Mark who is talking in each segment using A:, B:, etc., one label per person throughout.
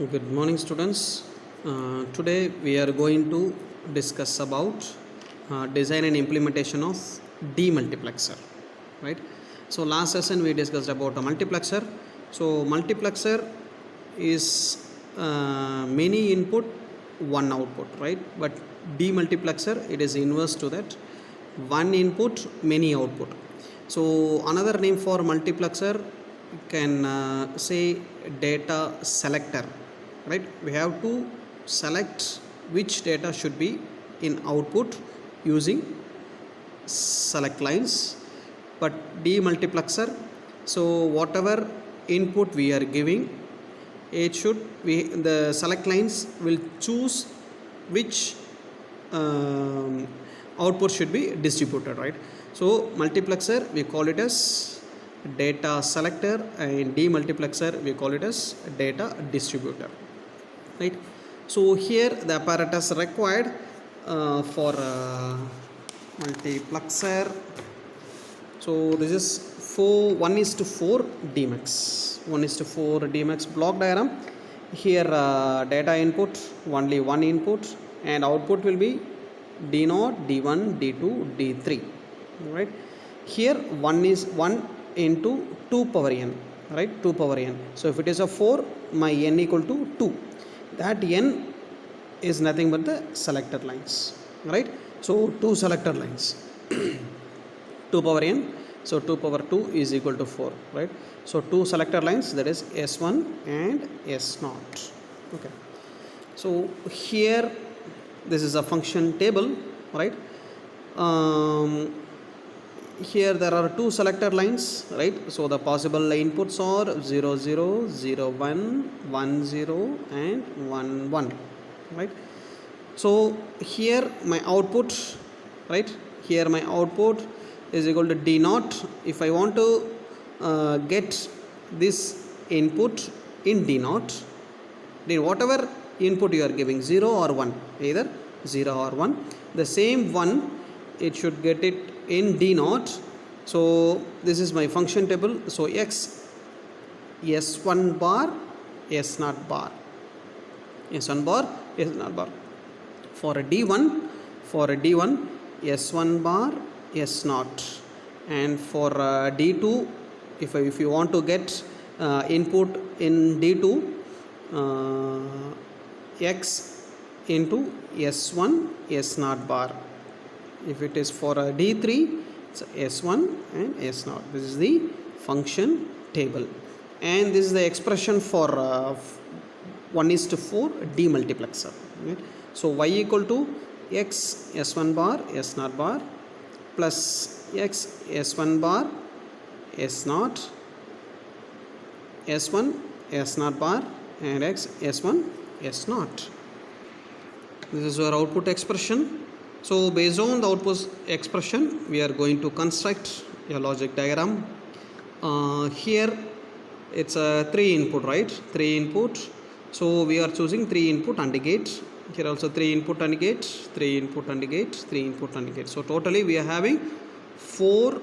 A: Good morning, students. Today we are going to discuss about design and implementation of demultiplexer. Right. So last session we discussed about a multiplexer. So multiplexer is many input, one output, right? But demultiplexer, it is inverse to that, one input, many output. So another name for multiplexer can say data selector, right? We have to select which data should be in output using select lines. But demultiplexer, so whatever input we are giving, it should be the select lines will choose which output should be distributed, right? So multiplexer we call it as data selector, and demultiplexer we call it as data distributor, right? So here the apparatus required for multiplexer, so this is 1:4 DMX, 1:4 DMX block diagram. Here data input only one input, and output will be D0, D1, D2, D3, right? Here 1 is 1 into 2 power n, right? 2 power n. So if it is a 4, my n equal to 2. That n is nothing but the selector lines, right? So 2 selector lines. 2 power n, so 2 power 2 is equal to 4, right? So 2 selector lines, that is S1 and S0. Okay, so here this is a function table, right? Here there are 2 selector lines, right? So the possible inputs are 0 0, 0 1, 1 0 and 1 1, right? So here my output, right? Here my output is equal to D0. If I want to get this input in D0, then whatever input you are giving, 0 or 1, either 0 or 1, the same one it should get it in D0. So this is my function table. So x S1 bar, S0 bar, S1 bar, S0 bar. For a D1, S1 bar, S0, and for D2, if you want to get input in D2, x into S1, S0 bar. If it is for a D3, it's S1 and S0. This is the function table, and this is the expression for 1:4 demultiplexer, right? So y equal to x S1 bar, S0 bar, plus x S1 bar, S0, S1 S0 bar, and x S1 S0. This is our output expression. So based on the output expression, we are going to construct a logic diagram. Here it's a 3 input, right? 3 input. So we are choosing 3 input AND gate. Here also 3 input AND gate, 3 input AND gate, 3 input AND gate. So totally we are having 4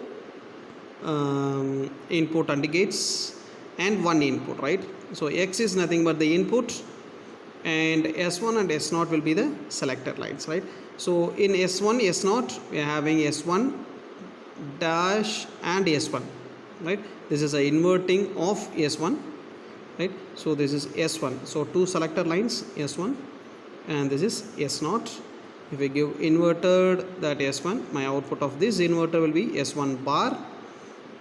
A: input AND gates and 1 input, right? So x is nothing but the input, and S1 and S0 will be the selector lines, right? So in S1, S0, we are having S1 dash and S1, right? This is a inverting of S1, right? So this is S1. So 2 selector lines, S1, and this is S0. If we give inverted that S1, my output of this inverter will be S1 bar,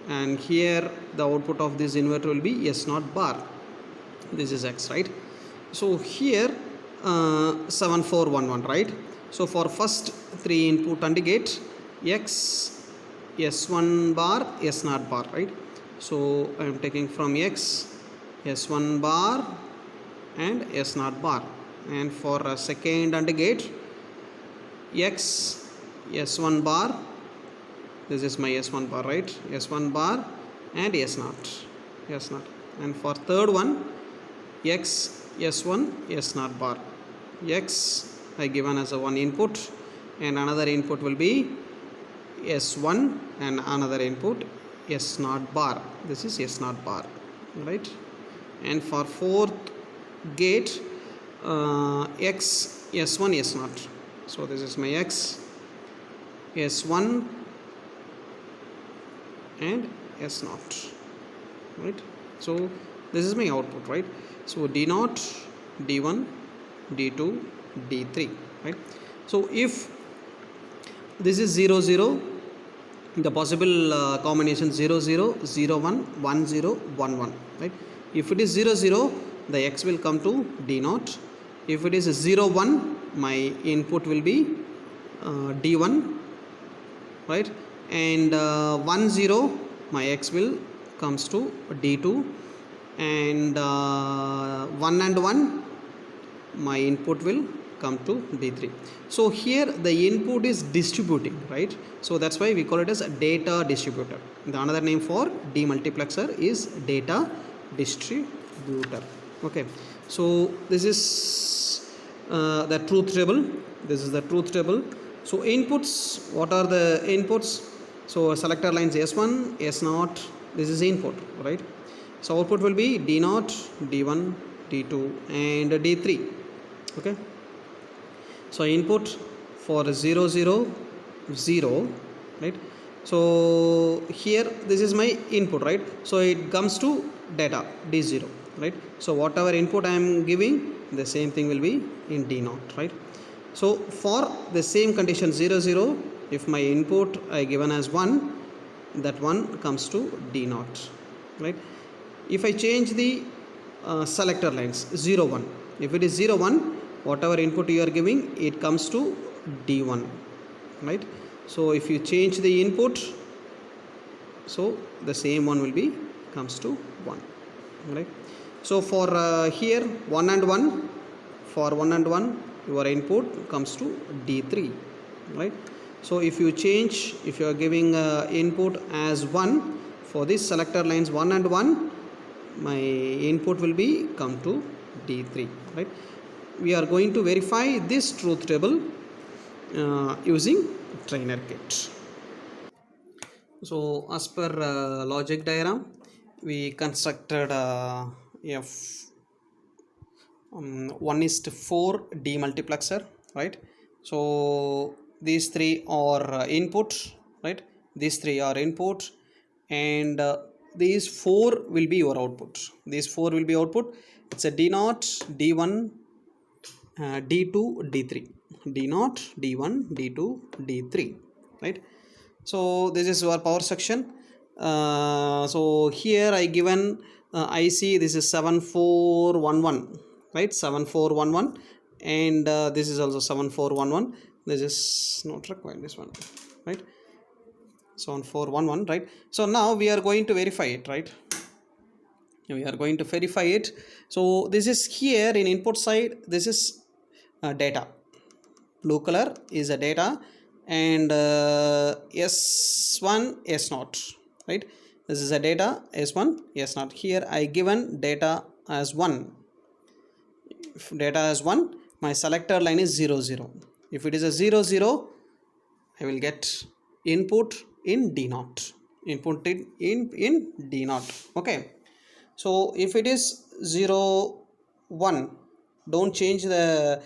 A: and here the output of this inverter will be S0 bar. This is X, right? So here 7411, right? So for first 3 input AND gate, x S1 bar, S0 bar, right? So I am taking from x S1 bar and S0 bar, and for a second AND gate, x S1 bar, this is my S1 bar, right? S1 bar and S0, and for third one, x S1 S0 bar, x I given as a 1 input, and another input will be S1 and another input S0 bar. This is S0 bar, right? And for fourth gate x s1 s0. So this is my x s1 and s0, right? So this is my output, right? So d0, d1, d2, d3, right? So if this is 0 0, the possible combination 0 0 0 1 1 0 1 1, right? If it is 0 0, the x will come to d0. If it is 0 1, my input will be d1, right? And 1 0, my x will comes to d2, and 1 and 1, my input will come to d3. So here the input is distributing, right? So that's why we call it as a data distributor. The another name for demultiplexer is data distributor. Okay, so this is the truth table. This is the truth table. So inputs, what are the inputs? So selector lines s1 s0, this is input, right? So output will be d0, d1, d2 and d3. Okay, so input for 0 0 0, right? So here this is my input, right? So it comes to data d0, right? So whatever input I am giving, the same thing will be in d0, right? So for the same condition 0 0, if my input I given as 1, that 1 comes to d0, right? If I change the selector lines 0 1, if it is 0 1, whatever input you are giving, it comes to d1, right? So if you change the input, so the same one will be comes to 1, right? So for here 1 and 1, for 1 and 1, your input comes to d3, right? So if you change, if you are giving input as 1 for this selector lines 1 and 1, my input will be come to d3, right? We are going to verify this truth table using trainer kit. So as per logic diagram, we constructed f 1:4 demultiplexer, right? So these three are input, right? These three are input, and these four will be your output. These four will be output. It's a d0, d1, d2, d3, d0, d1, d2, d3, right? So this is our power section. So here I given IC, this is 7411, right? 7411, and this is also 7411. This is not required, this one, right? 7411, right? So now we are going to verify it, right? We are going to verify it. So this is here in input side, this is data. Blue color is a data, and s1 s0, right? This is a data s1 s0. Here I given data as 1. If data as 1, my selector line is 0 0. If it is a 0 0, I will get input in d0, input in d0. Okay, so if it is 0 1, don't change the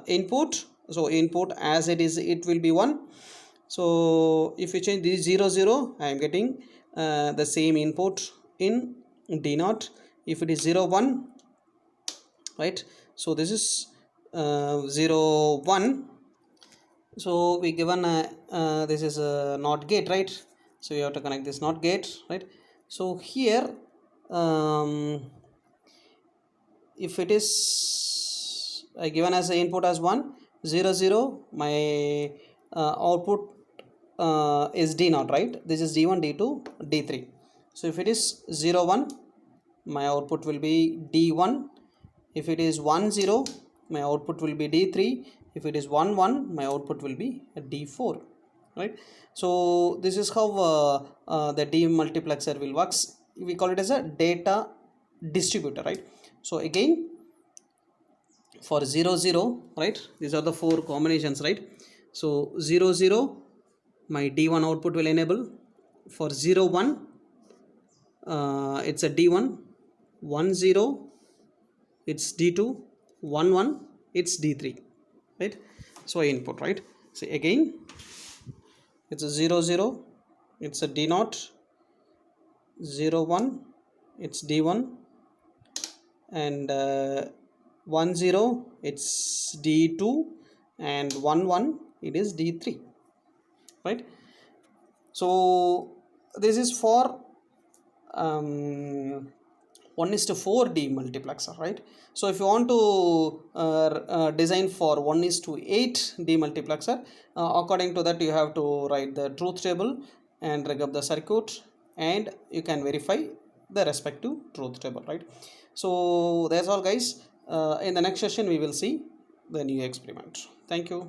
A: input. So input as it is, it will be 1. So if you change this 0 0, I am getting the same input in d0. If it is 0 1, right? So this is 0 1. So we given this is a NOT gate, right? So you have to connect this NOT gate, right? So here if it is given as the input as 1 0 0, my output is d0, right? This is d1, d2, d3. So if it is 0 1, my output will be d1. If it is 1 0, my output will be d3. If it is 1 1, my output will be d4, right? So this is how the demultiplexer will works. We call it as a data distributor, right? So again, for 0 0, right, these are the four combinations, right? So 0 0, my d1 output will enable. For 0 1, it's a d1. 1 0, it's D2, 1 1 it's D3, right? So input, right? So again it's a 0 0, it's a D0, 0 1 it's D1, and 1 0 it's D2, and 1 1 it is D3, right? So this is for 1:4 demultiplexer, right? So if you want to design for 1:8 demultiplexer, according to that you have to write the truth table and rig up the circuit, and you can verify the respective truth table, right? So that's all, guys. In the next session we will see the new experiment. Thank you.